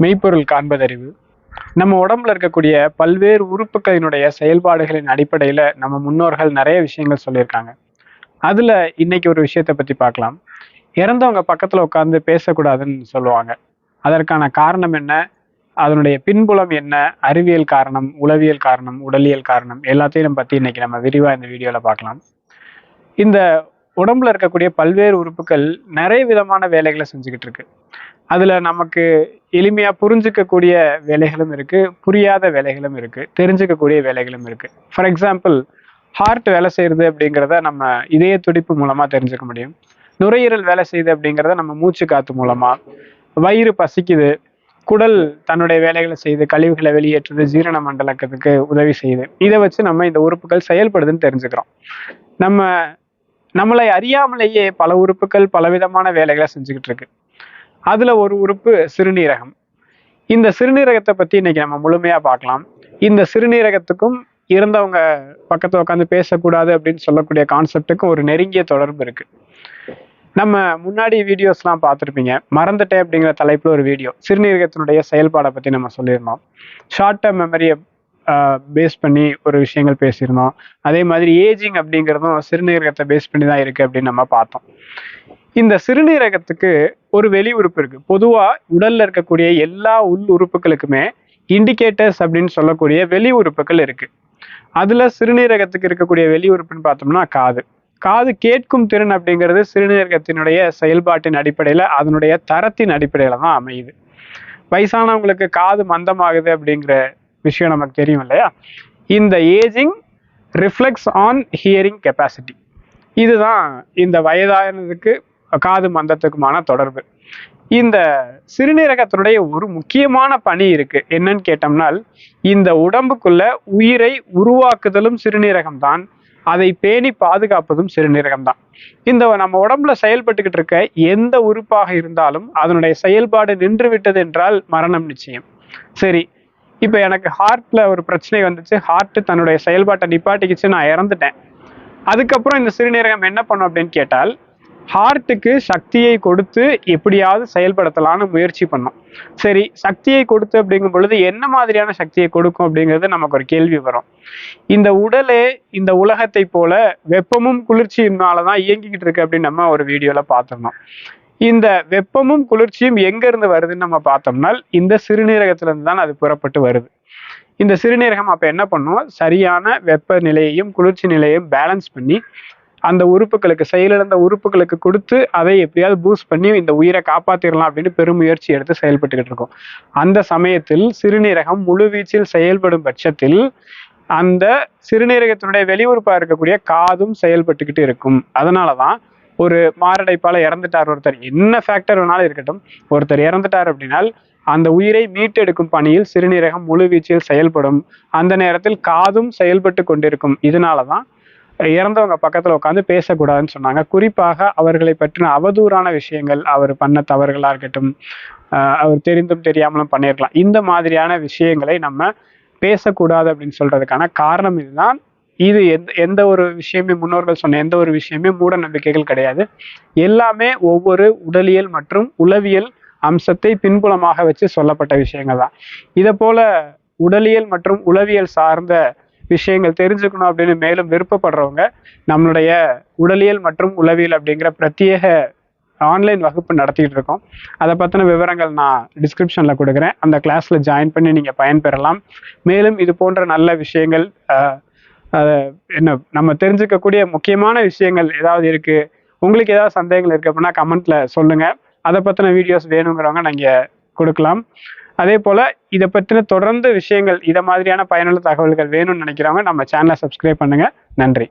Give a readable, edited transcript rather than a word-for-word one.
மெய்ப்பொருள் காண்பதறிவு. நம்ம உடம்புல இருக்கக்கூடிய பல்வேறு உறுப்புகளினுடைய செயல்பாடுகளின் அடிப்படையில நம்ம முன்னோர்கள் நிறைய விஷயங்கள் சொல்லியிருக்காங்க. அதுல இன்னைக்கு ஒரு விஷயத்த பத்தி பார்க்கலாம். இறந்தவங்க பக்கத்துல உட்கார்ந்து பேசக்கூடாதுன்னு சொல்லுவாங்க. அதற்கான காரணம் என்ன? அதனுடைய பின்புலம் என்ன? அறிவியல் காரணம், உளவியல் காரணம், உடலியல் காரணம் எல்லாத்தையும் பத்தி இன்னைக்கு நம்ம விரிவா இந்த வீடியோல பார்க்கலாம். இந்த உடம்புல இருக்கக்கூடிய பல்வேறு உறுப்புகள் நிறைய விதமான வேலைகளை செஞ்சுக்கிட்டு இருக்கு. அதுல நமக்கு எளிமையா புரிஞ்சுக்கக்கூடிய வேலைகளும் இருக்கு, புரியாத வேலைகளும் இருக்கு, தெரிஞ்சுக்கக்கூடிய வேலைகளும் இருக்கு. ஃபார் எக்ஸாம்பிள், ஹார்ட் வேலை செய்யுது அப்படிங்கிறத நம்ம இதய துடிப்பு மூலமா தெரிஞ்சுக்க முடியும். நுரையீரல் வேலை செய்யுது அப்படிங்கிறத நம்ம மூச்சு காத்து மூலமா, வயிறு பசிக்குது, குடல் தன்னுடைய வேலைகளை செய்து கழிவுகளை வெளியேற்றுது, ஜீரண மண்டலத்துக்கு உதவி செய்யுது. இதை வச்சு நம்ம இந்த உறுப்புகள் செயல்படுதுன்னு தெரிஞ்சுக்கிறோம். நம்மளை அறியாமலேயே பல உறுப்புகள் பலவிதமான வேலைகளை செஞ்சுக்கிட்டு இருக்கு. அதுல ஒரு உறுப்பு சிறுநீரகம். இந்த சிறுநீரகத்தை பத்தி இன்னைக்கு நம்ம முழுமையா பார்க்கலாம். இந்த சிறுநீரகத்துக்கும் இறந்தவங்க பக்கத்துல உட்காந்து பேசக்கூடாது அப்படின்னு சொல்லக்கூடிய கான்செப்டுக்கும் ஒரு நெருங்கிய தொடர்பு இருக்கு. நம்ம முன்னாடி வீடியோஸ்லாம் பார்த்துருப்பீங்க. மறந்துட்டேன் அப்படிங்கிற தலைப்புல ஒரு வீடியோ சிறுநீரகத்தினுடைய செயல்பாடை பத்தி நம்ம சொல்லியிருந்தோம். ஷார்ட் டேர்ம் மெமரியை பேஸ் பண்ணி ஒரு விஷயங்கள் பேசியிருந்தோம். அதே மாதிரி ஏஜிங் அப்படிங்கிறதும் சிறுநீரகத்தை பேஸ் பண்ணி தான் இருக்கு அப்படின்னு நம்ம பார்த்தோம். இந்த சிறுநீரகத்துக்கு ஒரு வெளி உறுப்பு இருக்கு. பொதுவா உடல்ல இருக்கக்கூடிய எல்லா உள் உறுப்புகளுக்குமே இண்டிகேட்டர்ஸ் அப்படின்னு சொல்லக்கூடிய வெளி உறுப்புகள் இருக்கு. அதுல சிறுநீரகத்துக்கு இருக்கக்கூடிய வெளி உறுப்புன்னு பார்த்தோம்னா காது. காது கேட்கும் திறன் அப்படிங்கிறது சிறுநீரகத்தினுடைய செயல்பாட்டின் அடிப்படையில அதனுடைய தரத்தின் அடிப்படையில தான் அமையுது. வயசானவங்களுக்கு காது மந்தமாகுது அப்படிங்கிற விஷயம் நமக்கு தெரியும் இல்லையா? இந்த ageing reflects on hearing capacity. இதுதான் இந்த வயதானதுக்கு காது மந்தத்துக்குமான தொடர்பு. இந்த சிறுநீரகத்தினுடைய ஒரு முக்கியமான பணி இருக்கு. என்னன்னு கேட்டோம்னால், இந்த உடம்புக்குள்ள உயிரை உருவாக்குதலும் சிறுநீரகம் தான், அதை பேணி பாதுகாப்பதும் சிறுநீரகம் தான். இந்த நம்ம உடம்புல செயல்பட்டுக்கிட்டு இருக்க எந்த உறுப்பாக இருந்தாலும் அதனுடைய செயல்பாடு நின்று விட்டது என்றால் மரணம் நிச்சயம். சரி, இப்ப எனக்கு ஹார்ட்ல ஒரு பிரச்சனை வந்துச்சு, ஹார்ட் தன்னுடைய செயல்பாட்டை நிப்பாட்டிக்கிச்சு, நான் இறந்துட்டேன். அதுக்கப்புறம் இந்த சிறுநீரகம் என்ன பண்ணும் அப்படின்னு கேட்டால், ஹார்ட்டுக்கு சக்தியை கொடுத்து எப்படியாவது செயல்படுத்தலான்னு முயற்சி பண்ணும். சரி, சக்தியை கொடுத்து அப்படிங்கும் பொழுது என்ன மாதிரியான சக்தியை கொடுக்கும் அப்படிங்கிறது நமக்கு ஒரு கேள்வி வரும். இந்த உடலே இந்த உலகத்தை போல வெப்பமும் குளிர்ச்சியினாலதான் இயங்கிக்கிட்டு இருக்கு அப்படின்னு நம்ம ஒரு வீடியோல பார்த்திருந்தோம். இந்த வெப்பமும் குளிர்ச்சியும் எங்க இருந்து வருதுன்னு நம்ம பார்த்தோம்னா இந்த சிறுநீரகத்துல இருந்து தான் அது புறப்பட்டு வருது. இந்த சிறுநீரகம் அப்ப என்ன பண்ணும், சரியான வெப்ப நிலையையும் குளிர்ச்சி நிலையையும் பேலன்ஸ் பண்ணி அந்த உறுப்புகளுக்கு, செயலிழந்த உறுப்புகளுக்கு கொடுத்து அதை எப்படியாவது பூஸ்ட் பண்ணி இந்த உயிரை காப்பாத்திடலாம் அப்படின்னு பெருமுயற்சி எடுத்து செயல்பட்டுக்கிட்டு இருக்கும். அந்த சமயத்தில் சிறுநீரகம் முழு வீச்சில் செயல்படும் பட்சத்தில் அந்த சிறுநீரகத்தினுடைய வெளியுறுப்பா இருக்கக்கூடிய காதும் செயல்பட்டுக்கிட்டு இருக்கும். அதனாலதான் ஒரு மாரடைப்பால இறந்துட்டார் ஒருத்தர், என்ன ஃபேக்டர் வேணாலும் இருக்கட்டும், ஒருத்தர் இறந்துட்டார் அப்படின்னால் அந்த உயிரை மீட்டெடுக்கும் பணியில் சிறுநீரகம் முழு வீச்சில் செயல்படும். அந்த நேரத்தில் காதும் செயல்பட்டு கொண்டிருக்கும். இதனாலதான் இறந்தவங்க பக்கத்துல உட்காந்து பேசக்கூடாதுன்னு சொன்னாங்க. குறிப்பாக அவர்களை பற்றின அவதூறான விஷயங்கள், அவர் பண்ண தவறுகளா இருக்கட்டும், அவர் தெரிந்தும் தெரியாமலும் பண்ணியிருக்கலாம், இந்த மாதிரியான விஷயங்களை நம்ம பேசக்கூடாது அப்படின்னு சொல்றதுக்கான காரணம் இதுதான். இது எந்த ஒரு விஷயமே, முன்னோர்கள் சொன்ன எந்த ஒரு விஷயமே மூட நம்பிக்கைகள் கிடையாது. எல்லாமே ஒவ்வொரு உடலியல் மற்றும் உளவியல் அம்சத்தை பின்புலமாக வச்சு சொல்லப்பட்ட விஷயங்கள் தான். இதை போல உடலியல் மற்றும் உளவியல் சார்ந்த விஷயங்கள் தெரிஞ்சுக்கணும் அப்படின்னு மேலும் விருப்பப்படுறவங்க நம்மளுடைய உடலியல் மற்றும் உளவியல் அப்படிங்கிற பிரத்யேக ஆன்லைன் வகுப்பு நடத்திட்டு இருக்கோம். அதை பற்றின விவரங்கள் நான் டிஸ்கிரிப்ஷன்ல கொடுக்குறேன். அந்த கிளாஸ்ல ஜாயின் பண்ணி நீங்க பயன்பெறலாம். மேலும் இது போன்ற நல்ல விஷயங்கள், என்ன நம்ம தெரிஞ்சுக்கக்கூடிய முக்கியமான விஷயங்கள் ஏதாவது இருக்கு, உங்களுக்கு ஏதாவது சந்தேகங்கள் இருக்கு அப்படின்னா கமெண்ட்ல சொல்லுங்க. அதை பற்றின வீடியோஸ் வேணுங்கிறவங்க நீங்க கொடுக்கலாம். அதே போல இதை பற்றின தொடர்ந்து விஷயங்கள், இதை மாதிரியான பயனுள்ள தகவல்கள் வேணும்னு நினைக்கிறவங்க நம்ம சேனலை சப்ஸ்கிரைப் பண்ணுங்க. நன்றி.